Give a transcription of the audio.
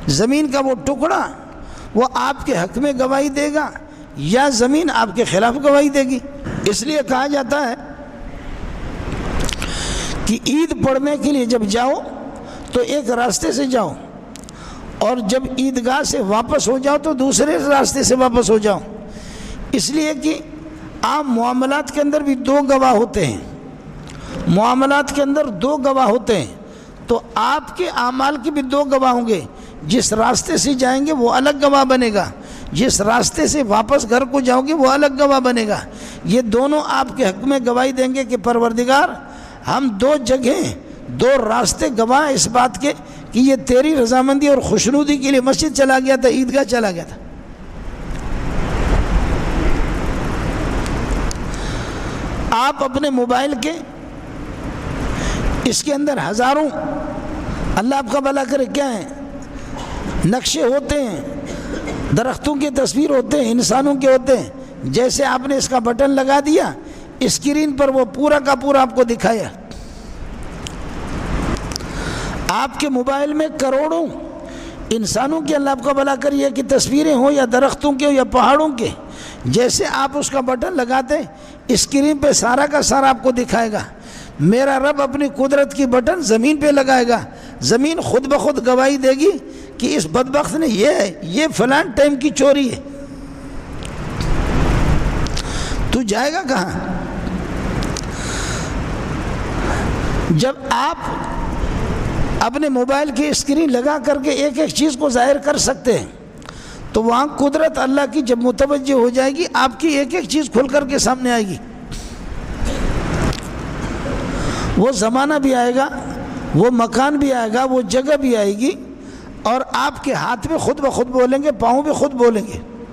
زمین کا وہ ٹکڑا وہ آپ کے حق میں گواہی دے گا یا زمین آپ کے خلاف گواہی دے گی؟ اس لیے کہا جاتا ہے کہ عید پڑھنے کے لیے جب جاؤ تو ایک راستے سے جاؤ، اور جب عیدگاہ سے واپس ہو جاؤ تو دوسرے راستے سے واپس ہو جاؤ، اس لیے کہ عام معاملات کے اندر بھی دو گواہ ہوتے ہیں، معاملات کے اندر دو گواہ ہوتے ہیں، تو آپ کے اعمال کے بھی دو گواہ ہوں گے۔ جس راستے سے جائیں گے وہ الگ گواہ بنے گا، جس راستے سے واپس گھر کو جاؤ گے وہ الگ گواہ بنے گا۔ یہ دونوں آپ کے حق میں گواہی دیں گے کہ پروردگار ہم دو جگہیں دو راستے گواہ اس بات کے کہ یہ تیری رضامندی اور خوشنودی کے لیے مسجد چلا گیا تھا، عیدگاہ چلا گیا تھا۔ آپ اپنے موبائل کے اس کے اندر ہزاروں، اللہ آپ کا بھلا کرے، کیا ہیں، نقشے ہوتے ہیں، درختوں کی تصویر ہوتے ہیں، انسانوں کے ہوتے ہیں۔ جیسے آپ نے اس کا بٹن لگا دیا اسکرین پر وہ پورا کا پورا آپ کو دکھایا۔ آپ کے موبائل میں کروڑوں انسانوں کے، اللہ آپ کا بھلا کریے، کہ تصویریں ہوں یا درختوں کے ہوں یا پہاڑوں کے، جیسے آپ اس کا بٹن لگاتے اسکرین پہ سارا کا سارا آپ کو دکھائے گا۔ میرا رب اپنی قدرت کی بٹن زمین پہ لگائے گا، زمین خود بخود گواہی دے گی کہ اس بدبخت نے یہ فلان ٹائم کی چوری ہے۔ تو جائے گا کہاں؟ جب آپ اپنے موبائل کی اسکرین لگا کر کے ایک ایک چیز کو ظاہر کر سکتے ہیں، تو وہاں قدرت اللہ کی جب متوجہ ہو جائے گی آپ کی ایک ایک چیز کھل کر کے سامنے آئے گی۔ وہ زمانہ بھی آئے گا، وہ مکان بھی آئے گا، وہ جگہ بھی آئے گی، اور آپ کے ہاتھ بھی خود بخود بولیں گے، پاؤں بھی خود بولیں گے۔